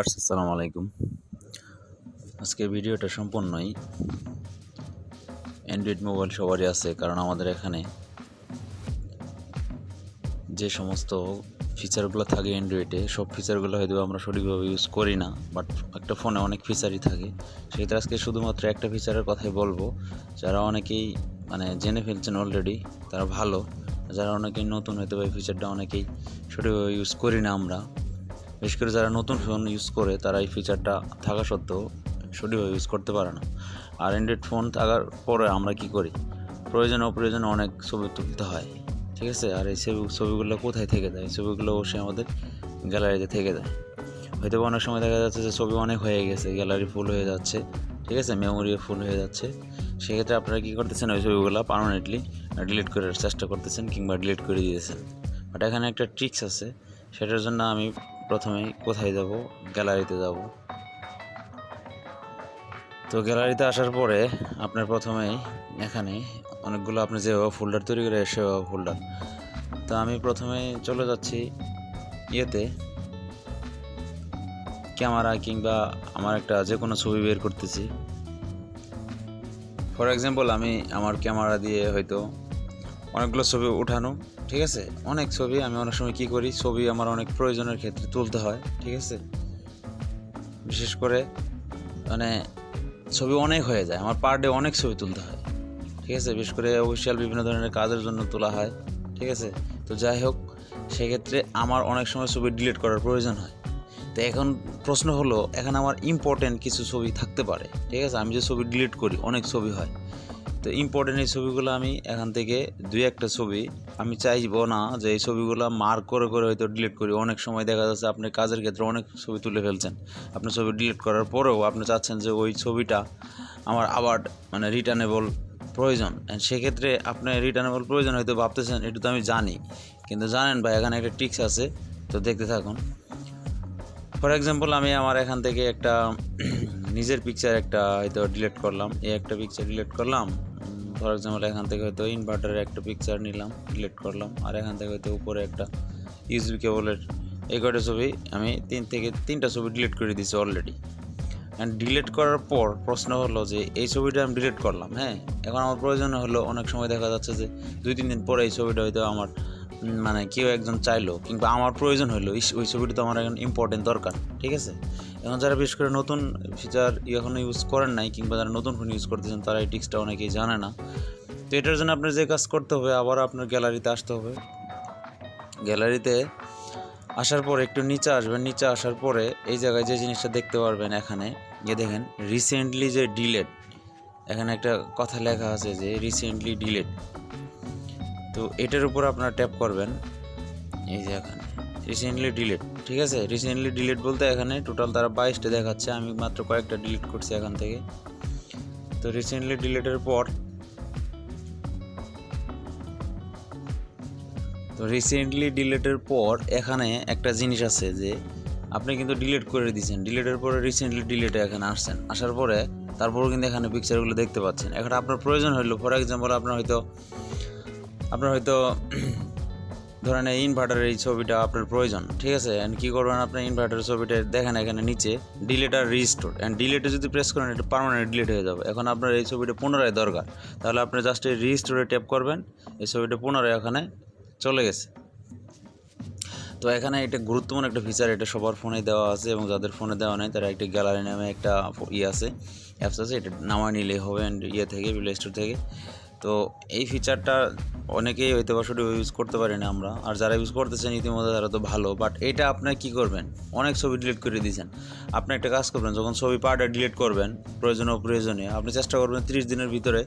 আসসালামু আলাইকুম। আজকের ভিডিওটা সম্পূর্ণই অ্যান্ড্রয়েড মোবাইল সবারই আছে, কারণ আমাদের এখানে যে সমস্ত ফিচারগুলো থাকে অ্যান্ড্রয়েডে, সব ফিচারগুলো হয়তো আমরা সঠিকভাবে ইউজ করি না, বাট একটা ফোনে অনেক ফিচারই থাকে। সেক্ষেত্রে আজকে শুধুমাত্র একটা ফিচারের কথাই বলবো, যারা অনেকেই জেনে ফেলছেন অলরেডি তারা ভালো, যারা অনেকেই নতুন হয়তো এই ফিচারটা অনেকেই সঠিকভাবে ইউজ করি না আমরা। বিশেষ করে যারা নতুন ফোন ইউজ করে তারা এই ফিচারটা থাকা সত্ত্বেও সঠিকভাবে ইউজ করতে পারে না। আর অ্যান্ড্রয়েড ফোন থাকার পরে আমরা কি করি, প্রয়োজনে অপ্রয়োজনে অনেক ছবি তুলতে হয়, ঠিক আছে। আর এই ছবিগুলো কোথায় থেকে যায়? ছবিগুলো অবশ্যই আমাদের গ্যালারিতে থেকে যায়। হয়তো অনেক সময় দেখা যাচ্ছে যে ছবি অনেক হয়ে গেছে, গ্যালারি ফুল হয়ে যাচ্ছে, ঠিক আছে, মেমোরিও ফুল হয়ে যাচ্ছে। সেক্ষেত্রে আপনারা কী করতেছেন, ওই ছবিগুলো পার্মানেন্টলি ডিলিট করার চেষ্টা করতেছেন কিংবা ডিলিট করে দিয়েছেন। বাট এখানে একটা ট্রিক্স আছে, সেটার জন্য আমি প্রথমেই কোথায় যাব, গ্যালারিতে যাব। তো গ্যালারিতে আসার পরে আপনার প্রথমেই এখানে অনেকগুলো আপনি যেভাবে ফোল্ডার তৈরি করে সেভাবে ফোল্ডার। তো আমি প্রথমে চলে যাচ্ছি ইয়েতে, ক্যামেরা কিংবা আমার একটা যে কোনো ছবি বের করতেছি। ফর এক্সাম্পল আমি আমার ক্যামেরা দিয়ে হয়তো অনেকগুলো ছবি উঠানো, ঠিক আছে। অনেক ছবি আমি অনেক সময় কী করি, ছবি আমার অনেক প্রয়োজনের ক্ষেত্রে তুলতে হয়, ঠিক আছে। বিশেষ করে ছবি অনেক হয়ে যায়, আমার পার ডে অনেক ছবি তুলতে হয়, ঠিক আছে। বিশেষ করে অফিসিয়াল বিভিন্ন ধরনের কাজের জন্য তোলা হয়, ঠিক আছে। তো যাই হোক, সেক্ষেত্রে আমার অনেক সময় ছবি ডিলিট করার প্রয়োজন হয়। তো এখন প্রশ্ন হলো, এখানে আমার ইম্পর্টেন্ট কিছু ছবি থাকতে পারে, ঠিক আছে। আমি যে ছবি ডিলিট করি অনেক ছবি হয়, তো ইম্পর্টেন্ট এই ছবিগুলো আমি এখান থেকে দুই একটা ছবি আমি চাইবো না যে এই ছবিগুলো মার্ক করে করে হয়তো ডিলিট করি। অনেক সময় দেখা যাচ্ছে আপনি কাজের ক্ষেত্রে অনেক ছবি তুলে ফেলছেন, আপনি ছবি ডিলিট করার পরেও আপনি চাচ্ছেন যে ওই ছবিটা আমার আবার রিটার্নেবল প্রয়োজন। সেক্ষেত্রে আপনি রিটার্নেবল প্রয়োজন হয়তো ভাবতেছেন, এটা তো আমি জানি, কিন্তু জানেন ভাই এখানে একটা ট্রিক্স আছে, তো দেখতে থাকুন। ফর এক্সাম্পল আমি আমার এখান থেকে একটা নিজের পিকচার একটা হয়তো ডিলিট করলাম, এই একটা পিকচার ডিলিট করলাম। ফর এক্সাম্পল এখান থেকে হয়তো ইনভার্টারের একটা পিকচার নিলাম, ডিলিট করলাম। আর এখান থেকে হয়তো উপরে একটা ইউএসবি কেবলের এই কয়টা ছবি আমি তিনটা ছবি ডিলিট করে দিয়েছি অলরেডি। অ্যান্ড ডিলিট করার পর প্রশ্ন হলো যে এই ছবিটা আমি ডিলিট করলাম, হ্যাঁ, এখন আমার প্রয়োজন হলো, অনেক সময় দেখা যাচ্ছে যে 2-3 দিন পরে এই ছবিটা হয়তো আমার কেউ একজন চাইলো কিংবা আমার প্রয়োজন হলো, ওই ছবিটা তো আমার এখন ইম্পর্টেন্ট দরকার, ঠিক আছে। এখন যারা বিশেষ করে নতুন ফিচার এখনও ইউজ করেন নাই কিংবা যারা নতুন ফোন ইউজ করতেছেন তারা এই টিক্সটা অনেকেই জানে না। তো এটার জন্য আপনার যে কাজ করতে হবে, আবার আপনার গ্যালারিতে আসতে হবে। গ্যালারিতে আসার পরে একটু নিচে আসবেন, নিচে আসার পরে এই জায়গায় যে জিনিসটা দেখতে পারবেন, এখানে গিয়ে দেখেন রিসেন্টলি যে ডিলেট, এখানে একটা কথা লেখা আছে যে রিসেন্টলি ডিলেট। তো এটার উপর আপনারা ট্যাপ করবেন, এই যে এখানে রিসেন্টলি ডিলিট, ঠিক আছে। রিসেন্টলি ডিলিট বলতে এখানে টোটাল তারা 22টা দেখাচ্ছে, আমি মাত্র কয়েকটা ডিলিট করছি এখান থেকে। তো রিসেন্টলি ডিলিটের পর এখানে একটা জিনিস আছে যে আপনি কিন্তু ডিলিট করে দিয়েছেন, ডিলিটের পরে রিসেন্টলি ডিলিটে এখানে আসছেন, আসার পরে তারপরও কিন্তু এখানে পিকচারগুলো দেখতে পাচ্ছেন। এখন আপনার প্রয়োজন হলো, ফর এক্সাম্পল আপনার হয়তো ধরেন এই ইনভার্টারের এই ছবিটা আপনার প্রয়োজন, ঠিক আছে। অ্যান্ড কী করবেন, আপনার ইনভার্টারের ছবিটা দেখেন এখানে নিচে ডিলিট আর রিস্টোর, অ্যান্ড ডিলিটে যদি প্রেস করেন এটা পার্মানেন্ট ডিলিট হয়ে যাবে। এখন আপনার এই ছবিটা পুনরায় দরকার, তাহলে আপনি জাস্ট এই রিস্টোরে ট্যাপ করবেন, এই ছবিটা পুনরায় এখানে চলে গেছে। তো এখানে এটা গুরুত্বপূর্ণ একটা ফিচার, এটা সবার ফোনে দেওয়া আছে, এবং যাদের ফোনে দেওয়া নেই তারা একটা গ্যালারি নামে একটা আছে, অ্যাপস আছে, এটা নামায় নিলেই হবে থেকে প্লে স্টোর থেকে। তো এই ফিচারটা অনেকেই হয়তো বা শুধু ইউজ করতে পারি না আমরা, আর যারা ইউজ করতেছেন ইতিমধ্যে তারা তো ভালো। বাট এটা আপনার কী করবেন, অনেক ছবি ডিলিট করে দিয়েছেন, আপনি একটা কাজ করবেন, যখন ছবি পার্টটা ডিলিট করবেন প্রয়োজনীয় আপনি চেষ্টা করবেন 30 দিনের ভিতরে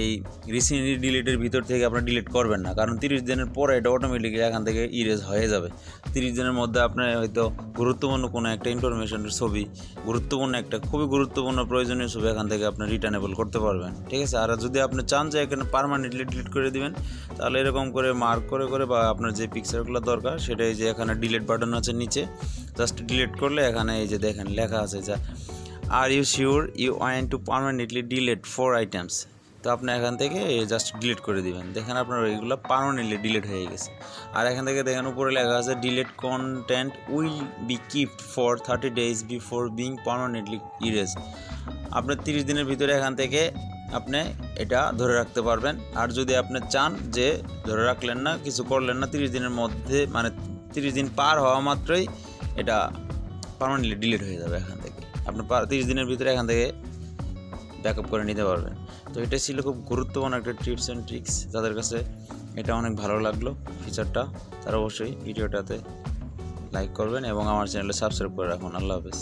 এই রিসেন্টলি ডিলিটের ভিতর থেকে আপনার ডিলিট করবেন না, কারণ 30 দিনের পরে এটা অটোমেটিক্যালি এখান থেকে ইরেজ হয়ে যাবে। 30 দিনের মধ্যে আপনার হয়তো গুরুত্বপূর্ণ কোনো একটা ইনফরমেশনের ছবি, খুবই গুরুত্বপূর্ণ প্রয়োজনীয় ছবি এখান থেকে আপনি রিটার্নেবল করতে পারবেন, ঠিক আছে। আর যদি আপনি চান যে এখানে পার্মানেন্টলি ডিলিট করে দিবেন, তাহলে এরকম করে মার্ক করে বা আপনার যে পিকচারগুলো দরকার সেটাই যে এখানে ডিলিট বাটন আছে নিচে, জাস্ট ডিলিট করলে এখানে এই যে দেখেন লেখা আছে যে are you sure you want to permanently delete 4 items, তো আপনি এখান থেকে জাস্ট ডিলিট করে দিবেন। দেখেন আপনার ওইগুলো পার্মানেন্টলি ডিলিট হয়ে গেছে। আর এখান থেকে দেখেন উপরে লেখা আছে delete content will be kept for 30 days before being permanently erase. আপনি 30 দিনের ভিতরে এখান থেকে আপনি এটা ধরে রাখতে পারবেন। আর যদি আপনি চান যে ধরে রাখলেন না, কিছু করলেন না, 30 দিনের মধ্যে মানে 30 দিন পার হওয়া মাত্রই এটা পার্মানেন্টলি ডিলিট হয়ে যাবে। এখান থেকে আপনি 30 দিনের ভিতরে এখান থেকে ব্যাকআপ করে নিতে পারবেন। তো এটা ছিল খুব গুরুত্বপূর্ণ একটা টিপস অ্যান্ড ট্রিক্স। যাদের কাছে এটা অনেক ভালো লাগলো ফিচারটা, তারা অবশ্যই ভিডিওটাতে লাইক করবেন এবং আমার চ্যানেলে সাবস্ক্রাইব করে রাখুন। আল্লাহ হাফেজ।